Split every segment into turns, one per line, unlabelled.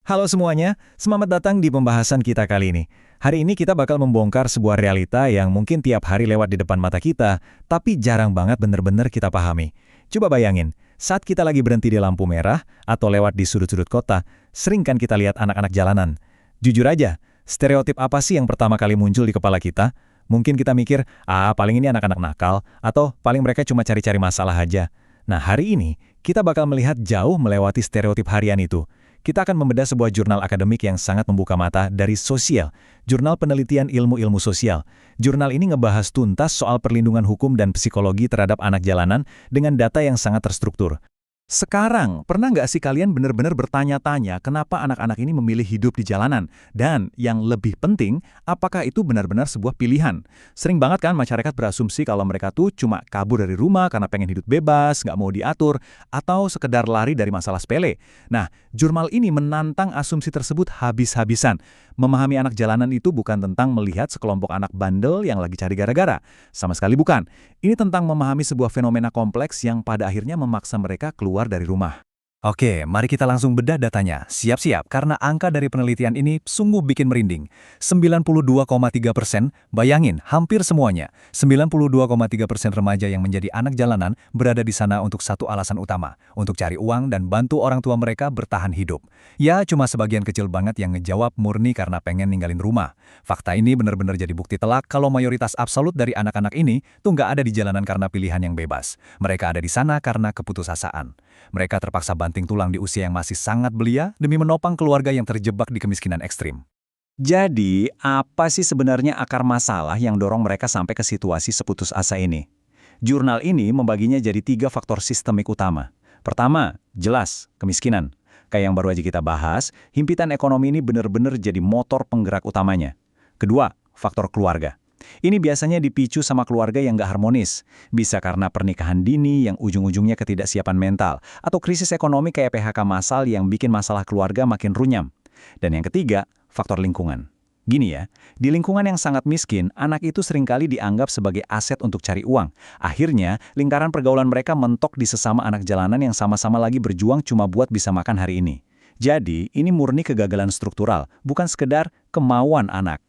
Halo semuanya, selamat datang di pembahasan kita kali ini. Hari ini kita bakal membongkar sebuah realita yang mungkin tiap hari lewat di depan mata kita, tapi jarang banget bener-bener kita pahami. Coba bayangin, saat kita lagi berhenti di lampu merah atau lewat di sudut-sudut kota, sering kan kita lihat anak-anak jalanan. Jujur aja, stereotip apa sih yang pertama kali muncul di kepala kita? Mungkin kita mikir, paling ini anak-anak nakal, atau paling mereka cuma cari-cari masalah aja. Nah, hari ini, kita bakal melihat jauh melewati stereotip harian itu. Kita akan membedah sebuah jurnal akademik yang sangat membuka mata dari Sosial, Jurnal Penelitian Ilmu-Ilmu Sosial. Jurnal ini ngebahas tuntas soal perlindungan hukum dan psikologi terhadap anak jalanan dengan data yang sangat terstruktur. Sekarang, pernah nggak sih kalian benar-benar bertanya-tanya kenapa anak-anak ini memilih hidup di jalanan? Dan yang lebih penting, apakah itu benar-benar sebuah pilihan? Sering banget kan masyarakat berasumsi kalau mereka tuh cuma kabur dari rumah karena pengen hidup bebas, nggak mau diatur, atau sekedar lari dari masalah sepele. Nah, jurnal ini menantang asumsi tersebut habis-habisan. Memahami anak jalanan itu bukan tentang melihat sekelompok anak bandel yang lagi cari gara-gara. Sama sekali bukan. Ini tentang memahami sebuah fenomena kompleks yang pada akhirnya memaksa mereka keluar dari rumah. Oke, mari kita langsung bedah datanya. Siap-siap, karena angka dari penelitian ini sungguh bikin merinding. 92,3%, bayangin, hampir semuanya. 92,3% remaja yang menjadi anak jalanan berada di sana untuk satu alasan utama, untuk cari uang dan bantu orang tua mereka bertahan hidup. Ya, cuma sebagian kecil banget yang ngejawab murni karena pengen ninggalin rumah. Fakta ini benar-benar jadi bukti telak kalau mayoritas absolut dari anak-anak ini tuh nggak ada di jalanan karena pilihan yang bebas. Mereka ada di sana karena keputusasaan. Mereka terpaksa banting tulang di usia yang masih sangat belia demi menopang keluarga yang terjebak di kemiskinan ekstrim. Jadi, apa sih sebenarnya akar masalah yang dorong mereka sampai ke situasi seputus asa ini? Jurnal ini membaginya jadi 3 faktor sistemik utama. Pertama, jelas, kemiskinan. Kayak yang baru aja kita bahas, himpitan ekonomi ini benar-benar jadi motor penggerak utamanya. Kedua, faktor keluarga. Ini biasanya dipicu sama keluarga yang nggak harmonis. Bisa karena pernikahan dini yang ujung-ujungnya ketidaksiapan mental, atau krisis ekonomi kayak PHK massal yang bikin masalah keluarga makin runyam. Dan yang ketiga, faktor lingkungan. Gini ya, di lingkungan yang sangat miskin, anak itu seringkali dianggap sebagai aset untuk cari uang. Akhirnya, lingkaran pergaulan mereka mentok di sesama anak jalanan yang sama-sama lagi berjuang cuma buat bisa makan hari ini. Jadi, ini murni kegagalan struktural, bukan sekedar kemauan anak.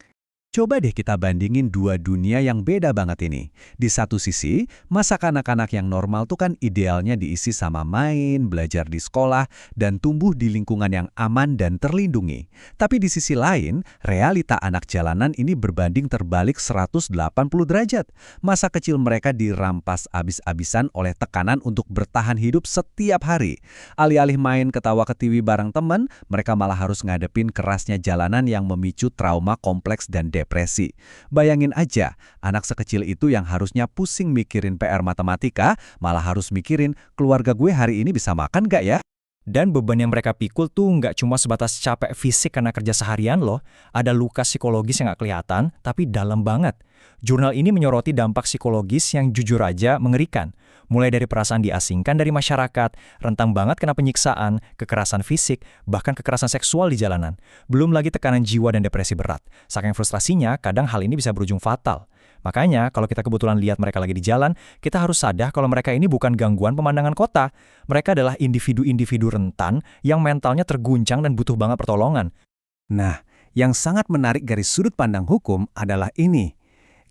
Coba deh kita bandingin dua dunia yang beda banget ini. Di satu sisi, masa kanak-kanak yang normal tuh kan idealnya diisi sama main, belajar di sekolah, dan tumbuh di lingkungan yang aman dan terlindungi. Tapi di sisi lain, realita anak jalanan ini berbanding terbalik 180 derajat. Masa kecil mereka dirampas abis-abisan oleh tekanan untuk bertahan hidup setiap hari. Alih-alih main ketawa-ketiwi bareng teman, mereka malah harus ngadepin kerasnya jalanan yang memicu trauma kompleks dan depresi. Bayangin aja, anak sekecil itu yang harusnya pusing mikirin PR matematika, malah harus mikirin keluarga gue hari ini bisa makan gak ya? Dan beban yang mereka pikul tuh nggak cuma sebatas capek fisik karena kerja seharian loh. Ada luka psikologis yang nggak kelihatan, tapi dalam banget. Jurnal ini menyoroti dampak psikologis yang jujur aja mengerikan. Mulai dari perasaan diasingkan dari masyarakat, rentang banget kena penyiksaan, kekerasan fisik, bahkan kekerasan seksual di jalanan. Belum lagi tekanan jiwa dan depresi berat. Saking frustrasinya, kadang hal ini bisa berujung fatal. Makanya, kalau kita kebetulan lihat mereka lagi di jalan, kita harus sadar kalau mereka ini bukan gangguan pemandangan kota. Mereka adalah individu-individu rentan yang mentalnya terguncang dan butuh banget pertolongan. Nah, yang sangat menarik dari sudut pandang hukum adalah ini.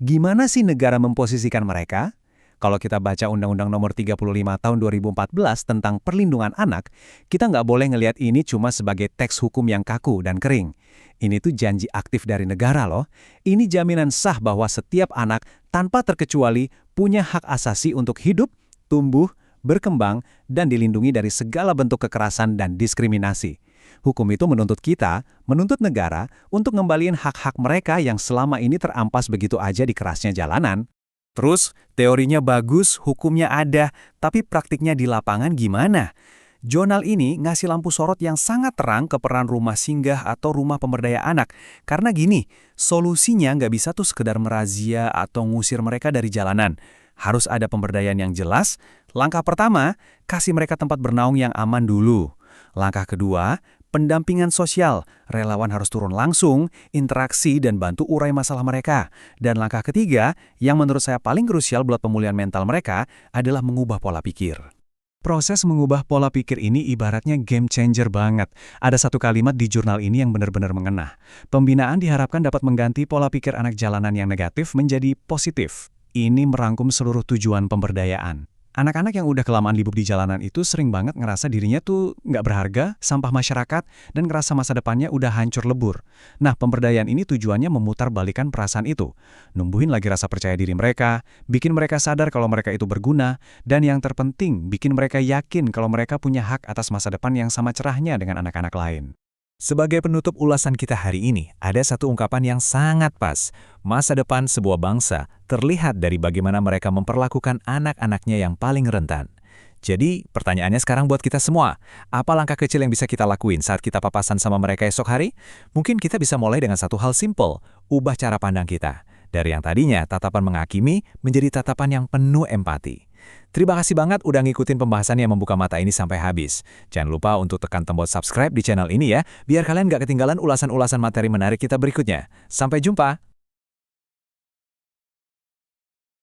Gimana sih negara memposisikan mereka? Kalau kita baca Undang-Undang Nomor 35 Tahun 2014 tentang perlindungan anak, kita nggak boleh ngelihat ini cuma sebagai teks hukum yang kaku dan kering. Ini tuh janji aktif dari negara loh. Ini jaminan sah bahwa setiap anak tanpa terkecuali punya hak asasi untuk hidup, tumbuh, berkembang, dan dilindungi dari segala bentuk kekerasan dan diskriminasi. Hukum itu menuntut kita, menuntut negara, untuk ngembaliin hak-hak mereka yang selama ini terampas begitu aja di kerasnya jalanan. Terus, teorinya bagus, hukumnya ada, tapi praktiknya di lapangan gimana? Jurnal ini ngasih lampu sorot yang sangat terang ke peran rumah singgah atau rumah pemberdaya anak. Karena gini, solusinya nggak bisa tuh sekedar merazia atau ngusir mereka dari jalanan. Harus ada pemberdayaan yang jelas. Langkah pertama, kasih mereka tempat bernaung yang aman dulu. Langkah kedua, pendampingan sosial, relawan harus turun langsung, interaksi dan bantu urai masalah mereka. Dan langkah ketiga, yang menurut saya paling krusial buat pemulihan mental mereka, adalah mengubah pola pikir. Proses mengubah pola pikir ini ibaratnya game changer banget. Ada satu kalimat di jurnal ini yang benar-benar mengena. Pembinaan diharapkan dapat mengganti pola pikir anak jalanan yang negatif menjadi positif. Ini merangkum seluruh tujuan pemberdayaan. Anak-anak yang udah kelamaan libur di jalanan itu sering banget ngerasa dirinya tuh nggak berharga, sampah masyarakat, dan ngerasa masa depannya udah hancur lebur. Nah, pemberdayaan ini tujuannya memutar balikan perasaan itu. Numbuhin lagi rasa percaya diri mereka, bikin mereka sadar kalau mereka itu berguna, dan yang terpenting, bikin mereka yakin kalau mereka punya hak atas masa depan yang sama cerahnya dengan anak-anak lain. Sebagai penutup ulasan kita hari ini, ada satu ungkapan yang sangat pas. Masa depan sebuah bangsa terlihat dari bagaimana mereka memperlakukan anak-anaknya yang paling rentan. Jadi, pertanyaannya sekarang buat kita semua. Apa langkah kecil yang bisa kita lakuin saat kita papasan sama mereka esok hari? Mungkin kita bisa mulai dengan satu hal simpel, ubah cara pandang kita. Dari yang tadinya tatapan menghakimi, menjadi tatapan yang penuh empati. Terima kasih banget udah ngikutin pembahasan yang membuka mata ini sampai habis. Jangan lupa untuk tekan tombol subscribe di channel ini ya, biar kalian gak ketinggalan ulasan-ulasan materi menarik kita berikutnya. Sampai jumpa!